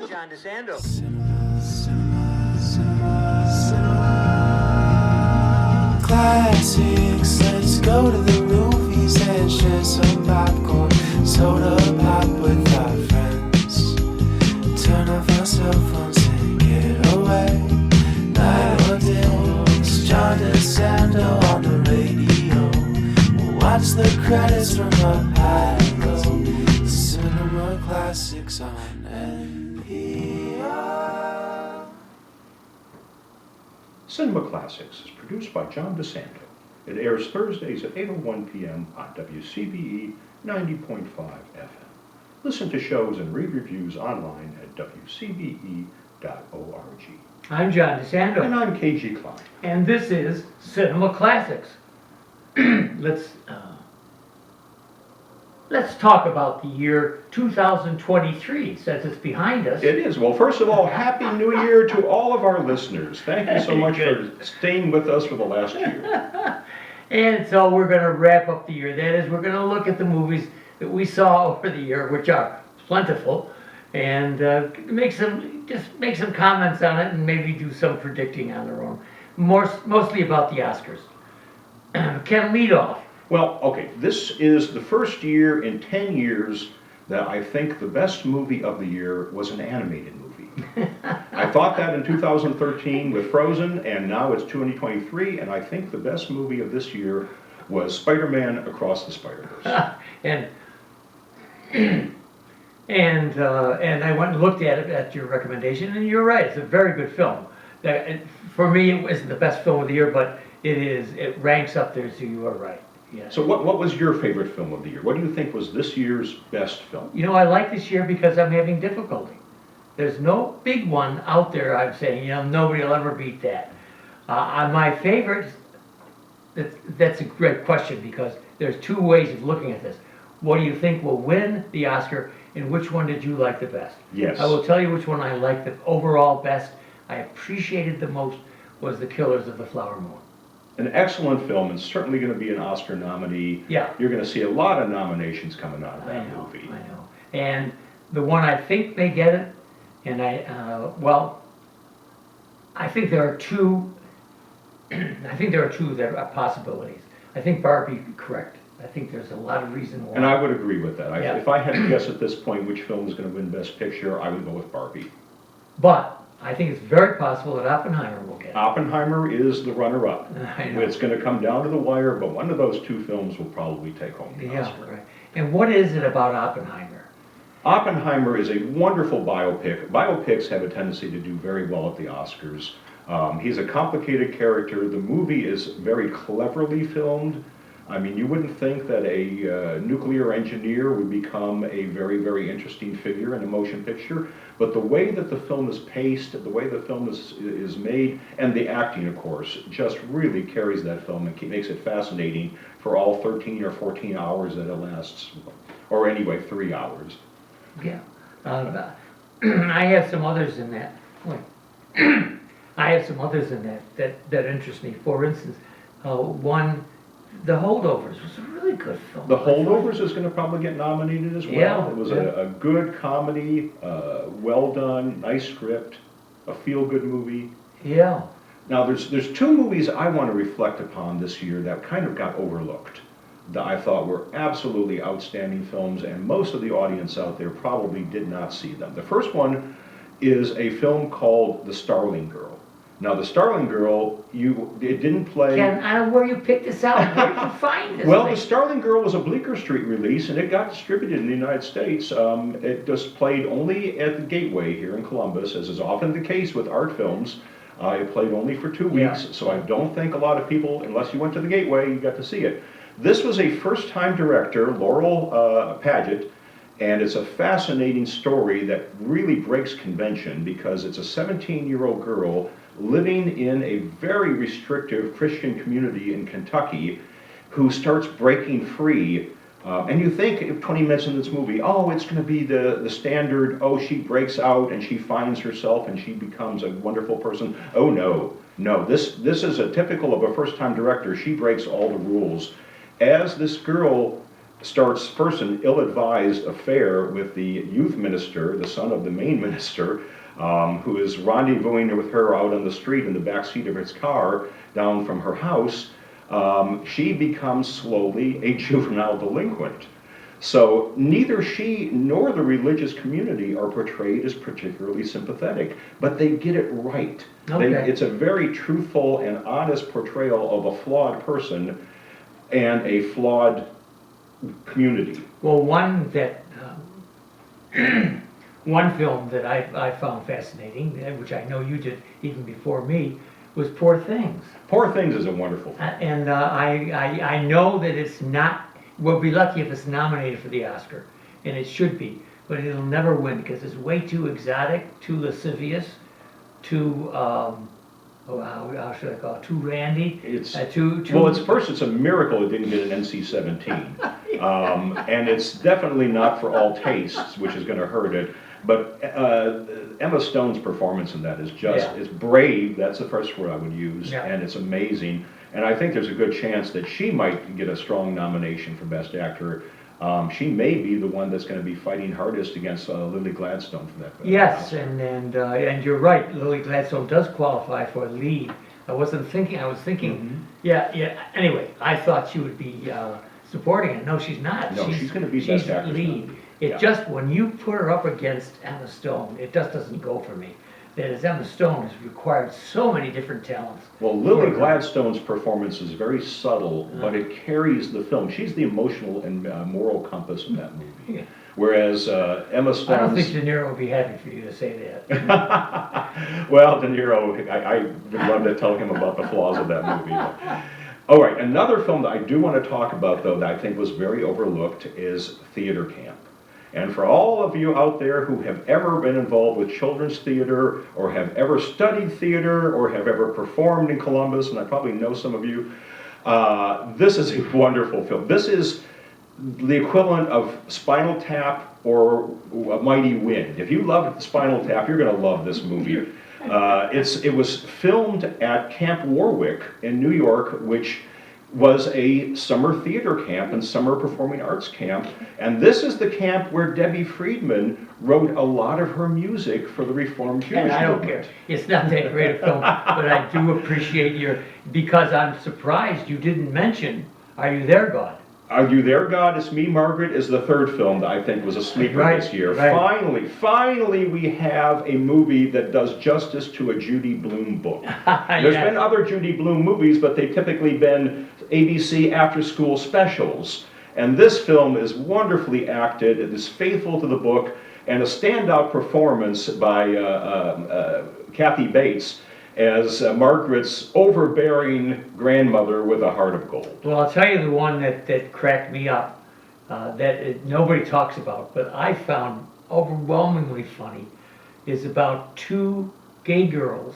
John DeSando. Classics, let's go to the movies and share some popcorn, soda pop with our friends. Turn off our cell phones and get away. Night or day, it's John DeSando on the radio. We'll watch the credits from up high and low. Cinema Classics on NPR. Cinema Classics is produced by John DeSando. It airs Thursdays at 8:01 p.m. on WCBE 90.5 FM. Listen to shows and read reviews online at wcbe.org. I'm John DeSando. And I'm K G Kline. And this is Cinema Classics. Let's talk about the year 2023, since it's behind us. It is. Well, first of all, Happy New Year to all of our listeners. Thank you so much for staying with us for the last year. And so we're going to wrap up the year. That is, we're going to look at the movies that we saw over the year, which are plentiful, and make some comments on it, and maybe do some predicting on our own. Mostly about the Oscars. Ken, lead off. Well, okay, this is the first year in 10 years that I think the best movie of the year was an animated movie. I thought that in 2013 with Frozen, and now it's 2023, and I think the best movie of this year was Spider-Man Across the Spider-Verse. and I went and looked at it at your recommendation, and you're right, it's a very good film. For me, it wasn't the best film of the year, but it ranks up there, so you are right. Yeah. So what was your favorite film of the year? What do you think was this year's best film? You know, I like this year because I'm having difficulty. There's no big one out there I'm saying, nobody will ever beat that. My favorite, that's a great question because there's two ways of looking at this. What do you think will win the Oscar, and which one did you like the best? Yes. I will tell you which one I liked the overall best, I appreciated the most, was The Killers of the Flower Moon. An excellent film, and certainly going to be an Oscar nominee. Yeah. You're going to see a lot of nominations coming out of that movie. I know. And the one I think may get it, and I think there are two. I think there are two that are possibilities. I think Barbie, correct. I think there's a lot of reason why. And I would agree with that. Yeah. If I had to guess at this point which film is going to win Best Picture, I would go with Barbie. But I think it's very possible that Oppenheimer will get it. Oppenheimer is the runner-up. I know. It's going to come down to the wire, but one of those two films will probably take home the Oscar. Right. And what is it about Oppenheimer? Oppenheimer is a wonderful biopic. Biopics have a tendency to do very well at the Oscars. He's a complicated character. The movie is very cleverly filmed. I mean, you wouldn't think that a nuclear engineer would become a very, very interesting figure in a motion picture, but the way that the film is paced, the way the film is made, and the acting, of course, just really carries that film and makes it fascinating for all 13 or 14 hours that it lasts, or anyway, 3 hours. Yeah. I have some others in that. I have some others in that interest me. For instance, one, The Holdovers was a really good film. The Holdovers is going to probably get nominated as well. Yeah, it was a good comedy, well done, nice script, a feel-good movie. Yeah. Now, there's two movies I want to reflect upon this year that kind of got overlooked, that I thought were absolutely outstanding films, and most of the audience out there probably did not see them. The first one is a film called The Starling Girl. Now, The Starling Girl, it didn't play... Ken, I don't know where you picked this out. Where did you find this Well, thing? The Starling Girl was a Bleecker Street release, and it got distributed in the United States. It just played only at the Gateway here in Columbus, as is often the case with art films. It played only for 2 weeks, so I don't think a lot of people, unless you went to the Gateway, you got to see it. This was a first-time director, Laurel Paget, and it's a fascinating story that really breaks convention because it's a 17-year-old girl living in a very restrictive Christian community in Kentucky who starts breaking free. And you think, if 20 minutes in this movie, oh, it's going to be the standard, oh, she breaks out and she finds herself and she becomes a wonderful person. Oh, no. This is a typical of a first-time director. She breaks all the rules. As this girl starts first an ill-advised affair with the youth minister, the son of the main minister, who is rendezvousing with her out on the street in the back seat of his car down from her house. She becomes slowly a juvenile delinquent. So neither she nor the religious community are portrayed as particularly sympathetic, but they get it right. Okay. It's a very truthful and honest portrayal of a flawed person and a flawed community. Well, one that, one film that I found fascinating, which I know you did even before me, was Poor Things. Poor Things is a wonderful film. And I know that it's not, we'll be lucky if it's nominated for the Oscar, and it should be, but it'll never win because it's way too exotic, too lascivious, too, how should I call it, too randy. It's too. Well, it's a miracle it didn't get an NC-17, and it's definitely not for all tastes, which is going to hurt it. But Emma Stone's performance in that is just, it's brave, that's the first word I would use, and it's amazing. And I think there's a good chance that she might get a strong nomination for Best Actor. She may be the one that's going to be fighting hardest against Lily Gladstone for that. Yes, and you're right, Lily Gladstone does qualify for a lead. I was thinking, anyway, I thought she would be supporting it. No, she's not. No, she's going to be Best Actress lead. It just, when you put her up against Emma Stone, it just doesn't go for me. That is, Emma Stone has required so many different talents. Well, Lily Gladstone's performance is very subtle, but it carries the film. She's the emotional and moral compass of that movie. Whereas Emma Stone's... I don't think De Niro would be happy for you to say that. Well, De Niro, I would love to tell him about the flaws of that movie. But. All right, another film that I do want to talk about, though, that I think was very overlooked is Theater Camp. And for all of you out there who have ever been involved with children's theater, or have ever studied theater, or have ever performed in Columbus, and I probably know some of you, this is a wonderful film. This is the equivalent of Spinal Tap or A Mighty Wind. If you love Spinal Tap, you're going to love this movie. It was filmed at Camp Warwick in New York, which was a summer theater camp and summer performing arts camp. And this is the camp where Debbie Friedman wrote a lot of her music for the Reformed Jewish movement. And I don't care. It's not that great a film, but I do appreciate because I'm surprised you didn't mention Are You There, God? Are You There, God? It's Me, Margaret is the third film that I think was a sleeper this year. Right. Finally we have a movie that does justice to a Judy Blume book. There's been other Judy Blume movies, but they've typically been ABC after-school specials. And this film is wonderfully acted, it is faithful to the book, and a standout performance by Kathy Bates as Margaret's overbearing grandmother with a heart of gold. Well, I'll tell you the one that cracked me up, nobody talks about, but I found overwhelmingly funny, is about two gay girls.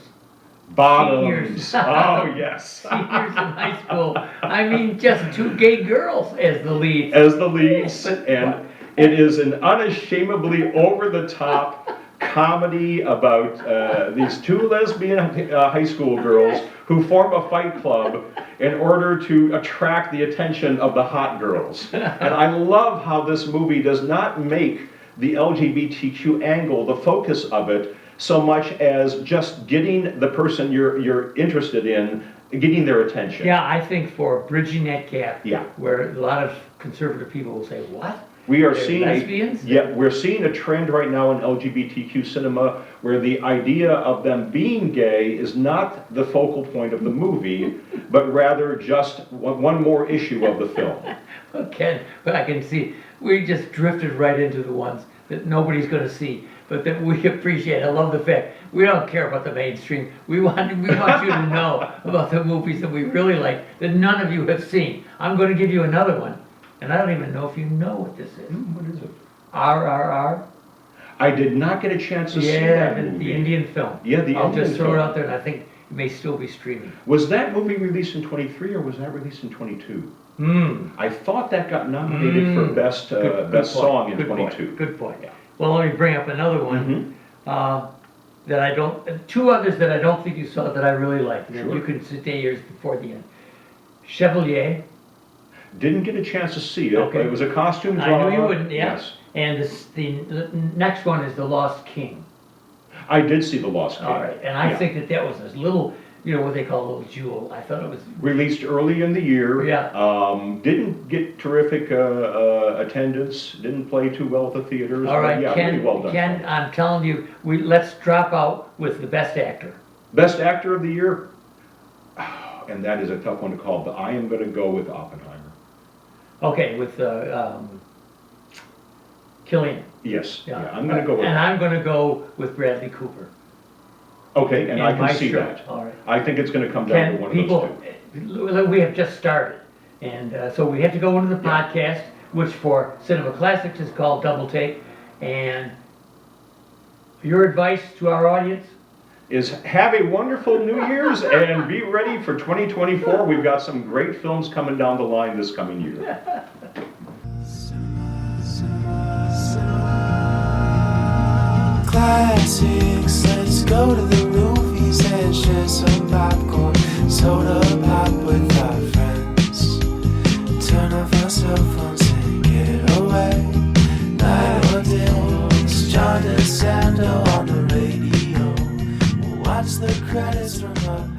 Bottoms. Seniors. Oh, yes. Seniors in high school. I mean, just two gay girls as the leads. As the leads, and it is an unashamedly over-the-top comedy about these two lesbian high school girls who form a fight club in order to attract the attention of the hot girls. And I love how this movie does not make the LGBTQ angle the focus of it so much as just getting the person you're interested in, getting their attention. Yeah, I think for bridging that gap, Yeah. where a lot of conservative people will say, what? We are They're seeing lesbians? we're seeing a trend right now in LGBTQ cinema where the idea of them being gay is not the focal point of the movie, but rather just one more issue of the film. Okay, but I can see, we just drifted right into the ones that nobody's gonna see, but that we appreciate. I love the fact, we don't care about the mainstream. We want you to know about the movies that we really like, that none of you have seen. I'm gonna give you another one. And I don't even know if you know what this is. What is it? RRR. I did not get a chance to see that movie. The Indian film. Yeah, the I'll Indian just throw film. it out there, and I think it may still be streaming. Was that movie released in 23 or was that released in 22? I thought that got nominated for best song in 22. Good point. Yeah. Well, let me bring up another one that I don't. Two others that I don't think you saw that I really like. Sure. You can say yours before the end. Chevalier. Didn't get a chance to see it, Okay. but it was a costume I drama. knew you wouldn't, yeah. Yes. And the next one is The Lost King. I did see The Lost King. All right, and I Yeah. think that was a little, you know, what they call a little jewel. I thought it was, Released early in the year. Yeah. Didn't get terrific attendance, didn't play too well at the theaters. all but right, yeah, really well done. Ken, I'm telling you, let's drop out with the best actor. Best actor of the year? And that is a tough one to call, but I am gonna go with Oppenheimer. Okay, with Killian. Yes, yeah, I'm gonna go with And that. I'm gonna go with Bradley Cooper. Okay, and I in my can see shirt. that. All right. I think it's gonna come down to Ken, one of those two. we have just started, and so we have to go into the Yeah. podcast, which for Cinema Classics is called Double Take, and your advice to our audience? Is have a wonderful New Year's and be ready for 2024. We've got some great films coming down the line this coming year. Classics, let's go to the movies and share some popcorn, soda pop with our friends. Turn off our cell phones and get away. Night or day, it's John DeSando on the radio. We'll watch the credits from up